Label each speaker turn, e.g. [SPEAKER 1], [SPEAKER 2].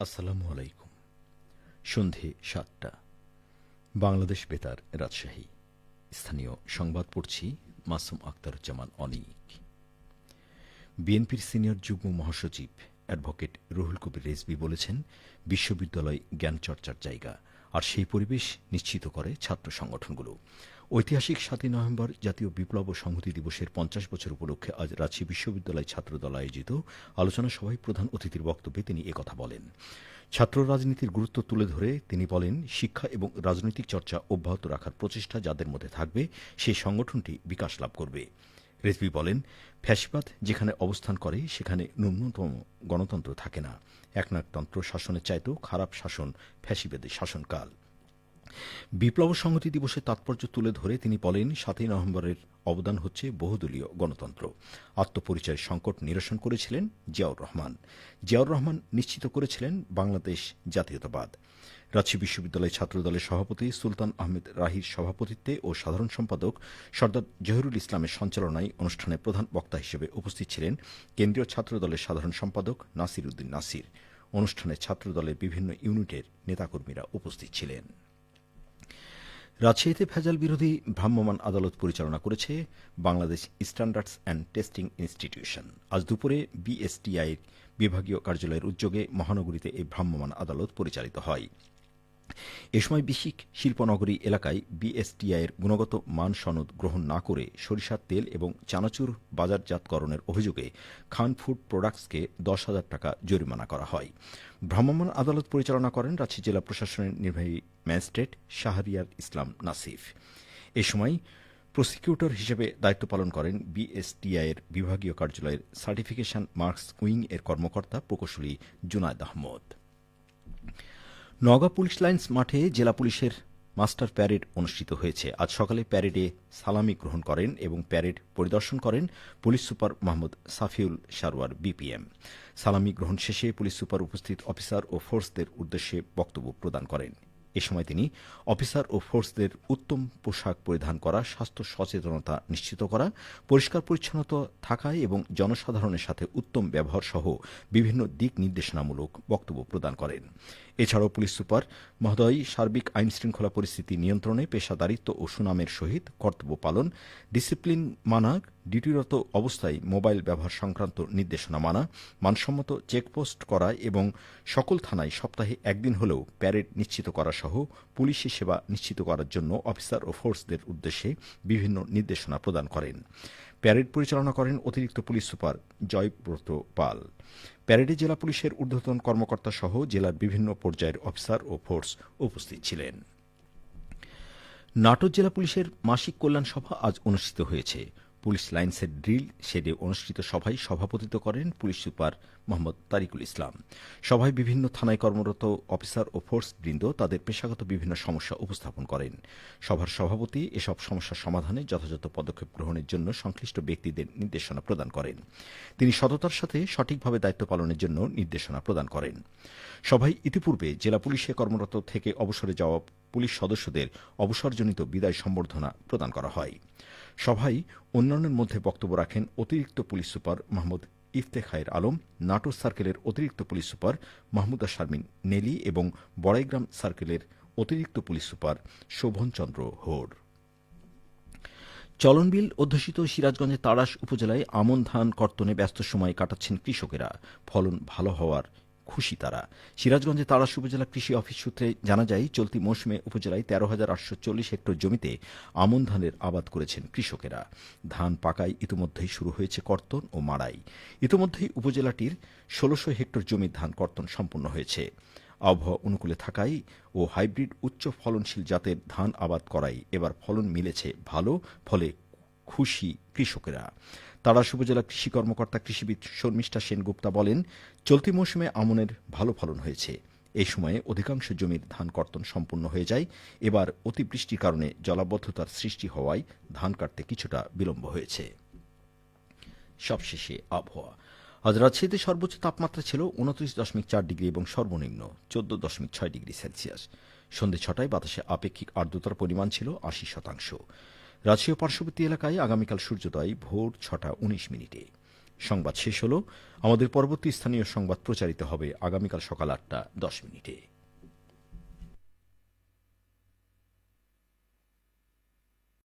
[SPEAKER 1] আসসালামু আলাইকুম। সন্ধে ৭টা, বাংলাদেশ বেতার, রাজশাহী। স্থানীয় সংবাদ পড়ছি মাসুম আক্তারুজ্জামান অনিক। বিএনপির সিনিয়র যুগ্ম মহাসচিব অ্যাডভোকেট রুহুল কবির রেজভী বলেছেন, বিশ্ববিদ্যালয় জ্ঞানচর্চার জায়গা, আর সেই পরিবেশ নিশ্চিত করে ছাত্র সংগঠনগুলো। ঐতিহাসিক ৭ই নভেম্বর জাতীয় বিপ্লব ও সংহতি দিবসের ৫০ বছর উপলক্ষে আজ রাজশাহী বিশ্ববিদ্যালয় ছাত্রদল আয়োজিত আলোচনা সভায় প্রধান অতিথির বক্তব্যে তিনি একথা বলেন। ছাত্র রাজনীতির গুরুত্ব তুলে ধরে তিনি বলেন, শিক্ষা এবং রাজনৈতিক চর্চা অব্যাহত রাখার প্রচেষ্টা যাদের মধ্যে থাকবে, সেই সংগঠনটি বিকাশ লাভ করবে। রেজভী বলেন, ফ্যাসিবাদ যেখানে অবস্থান করে সেখানে ন্যূনতম গণতন্ত্র থাকে না। একনায়কতন্ত্র শাসনের চাইতেও খারাপ শাসন ফ্যাসিবাদের শাসনকাল। বিপ্লব সংহতি দিবসের তাৎপর্য তুলে ধরে তিনি বলেন, ৭ই নভেম্বরের অবদান হচ্ছে বহুদলীয় গণতন্ত্র। আত্মপরিচয়ের সংকট নিরসন করেছিলেন জিয়াউর রহমান। জিয়াউর রহমান নিশ্চিত করেছিলেন বাংলাদেশ জাতীয়তাবাদ। রাজশাহী বিশ্ববিদ্যালয় ছাত্রদলের সভাপতি সুলতান আহমেদ রাহির সভাপতিত্বে ও সাধারণ সম্পাদক সর্দার জহিরুল ইসলামের সঞ্চালনায় অনুষ্ঠানে প্রধান বক্তা হিসেবে উপস্থিত ছিলেন কেন্দ্রীয় ছাত্রদলের সাধারণ সম্পাদক নাসির উদ্দিন নাসির। অনুষ্ঠানে ছাত্রদলের বিভিন্ন ইউনিটের নেতাকর্মীরা উপস্থিত ছিলেন। রাজশাহীতে ভেজাল বিরোধী ভ্রাম্যমাণ আদালত পরিচালনা করেছে Bangladesh standards and testing institution. আজ দুপুরে বিএসটিআই বিভাগীয় কার্যালয়ের উদ্যোগে মহানগরীতে এই ভ্রাম্যমাণ আদালত পরিচালিত হয়। এ সময় বিশিক শিল্পনগরী এলাকায় বিএসটিআইয়ের গুণগত মান সনদ গ্রহণ না করে সরিষার তেল এবং চানাচুর বাজারজাতকরণের অভিযোগে খান ফুড প্রোডাক্টসকে ১০,০০০ টাকা জরিমানা করা হয়। ভ্রাম্যমাণ আদালত পরিচালনা করেন রাজশাহী জেলা প্রশাসনের নির্বাহী ম্যাজিস্ট্রেট শাহরিয়ার ইসলাম নাসিফ। এ সময় প্রসিকিউটর হিসেবে দায়িত্ব পালন করেন বিএসটিআইয়ের বিভাগীয় কার্যালয়ের সার্টিফিকেশন মার্কস উইং এর কর্মকর্তা প্রকৌশলী জুনায়েদ আহমদ। নওগাঁ পুলিশ লাইন্স মাঠে জেলা পুলিশের মাস্টার প্যারেড অনুষ্ঠিত হয়েছে। আজ সকালে প্যারেডে সালামি গ্রহণ করেন এবং প্যারেড পরিদর্শন করেন police super Mohammad Safiul Sarwar BPM. সালামি গ্রহণ শেষে পুলিশ সুপার উপস্থিত অফিসার ও ফোর্সদের উদ্দেশ্যে বক্তব্য প্রদান করেন। এ সময় তিনি অফিসার ও ফোর্সদের উত্তম পোশাক পরিধান করা, স্বাস্থ্য সচেতনতা নিশ্চিত করা, পরিষ্কার পরিচ্ছন্নতা থাকায় এবং জনসাধারণের সাথে উত্তম ব্যবহার সহ বিভিন্ন দিক নির্দেশনামূলক বক্তব্য প্রদান করেন। এছাড়াও পুলিশ সুপার মহোদয় সার্বিক আইনশৃঙ্খলা পরিস্থিতি নিয়ন্ত্রণে পেশাদারিত্ব ও সুনামের সহিত কর্তব্য পালন, ডিসিপ্লিন মানা, ডিউটিরত অবস্থায় মোবাইল ব্যবহার সংক্রান্ত নির্দেশনা মানা, মানসম্মত চেকপোস্ট করা এবং সকল থানায় সপ্তাহে একদিন হলেও প্যারেড নিশ্চিত করা সহ পুলিশি সেবা নিশ্চিত করার জন্য অফিসার ও ফোর্সদের উদ্দেশ্যে বিভিন্ন নির্দেশনা প্রদান করেন। প্যারেড পরিচালনা করেন অতিরিক্ত পুলিশ সুপার জয়ব্রত পাল। প্যারেডে জেলা পুলিশের ঊর্ধ্বতন কর্মকর্তা সহ জেলার বিভিন্ন পর্যায়ের অফিসার ও ফোর্স উপস্থিত ছিলেন। নাটোর জেলা পুলিশের মাসিক কল্যাণ সভা আজ অনুষ্ঠিত হয়েছে। পুলিশ লাইন্সের ড্রিল শেডে অনুষ্ঠিত সভায় সভাপতিত্ব করেন পুলিশ সুপার মোহাম্মদ তারিকুল ইসলাম। সভায় বিভিন্ন থানায় কর্মরত অফিসার ও ফোর্সবৃন্দ তাদের পেশাগত বিভিন্ন সমস্যা উপস্থাপন করেন। সভার সভাপতি এসব সমস্যার সমাধানে যথাযথ পদক্ষেপ গ্রহণের জন্য সংশ্লিষ্ট ব্যক্তিদের নির্দেশনা প্রদান করেন। তিনি সততার সাথে সঠিকভাবে দায়িত্ব পালনের জন্য নির্দেশনা প্রদান করেন। সভায় ইতিপূর্বে জেলা পুলিশে কর্মরত থেকে অবসরে যাওয়া পুলিশ সদস্যদের অবসরজনিত বিদায় সম্বর্ধনা প্রদান করা হয়। সভায় অন্যান্যের মধ্যে বক্তব্য রাখেন অতিরিক্ত পুলিশ সুপার মোহাম্মদ ইফতেখায়ের আলম, নাটোর সার্কেলের অতিরিক্ত পুলিশ সুপার মাহমুদা শারমিন নেলি এবং বড়াইগ্রাম সার্কেলের অতিরিক্ত পুলিশ সুপার শোভনচন্দ্র হোর। চলনবিল অধ্যুষিত সিরাজগঞ্জের তাড়াশ উপজেলায় আমন ধান কর্তনে ব্যস্ত সময় কাটাচ্ছেন কৃষকেরা। ফলন ভালো হওয়ার খুশি তারা। সিরাজগঞ্জে তাড়াশ উপজেলা কৃষি অফিস সূত্রে জানা যায়, চলতি মৌসুমে উপজেলায় ১৩,৮৪০ হেক্টর জমিতে আমন ধানের আবাদ করেছেন কৃষকেরা। ধান পাকায় ইতিমধ্যেই শুরু হয়েছে কর্তন ও মাড়াই। ইতিমধ্যেই উপজেলাটির ১৬০০ হেক্টর জমির ধান কর্তন সম্পন্ন হয়েছে। আবহাওয়া অনুকূলে থাকায় ও হাইব্রিড উচ্চ ফলনশীল জাতের ধান আবাদ করায় এবার ফলন মিলেছে ভালো, ফলে খুশি কৃষকেরা। তাড়াশ উপজেলা কৃষি কর্মকর্তা কৃষিবিদ শর্মিষ্ঠা সেনগুপ্তা বলেন, চলতি মৌসুমে আমনের ভালো ফলন হয়েছে। এই সময়ে অধিকাংশ জমির ধান কর্তন সম্পূর্ণ হয়ে যায়। এবার অতিবৃষ্টির কারণে জলাবদ্ধতার সৃষ্টি হওয়ায় ধান কাটতে কিছুটা বিলম্ব হয়েছে। সবশেষে আবহাওয়া। আজ রাজশাহীতে সর্বোচ্চ তাপমাত্রা ছিল ২৯.৪ ডিগ্রি এবং সর্বনিম্ন ১৪.৬ ডিগ্রি সেলসিয়াস। সন্ধ্যে ৬টায় বাতাসে আপেক্ষিক আর্দ্রতার পরিমাণ ছিল ৮০%। রাজশাহী পার্শ্ববর্তী এলাকায় আগামীকাল সূর্যোদয় ভোর ৬টা ১৯ মিনিটে। সংবাদ শেষ হল। আমাদের পরবর্তী স্থানীয় সংবাদ প্রচারিত হবে আগামীকাল সকাল ৮টা ১০ মিনিটে।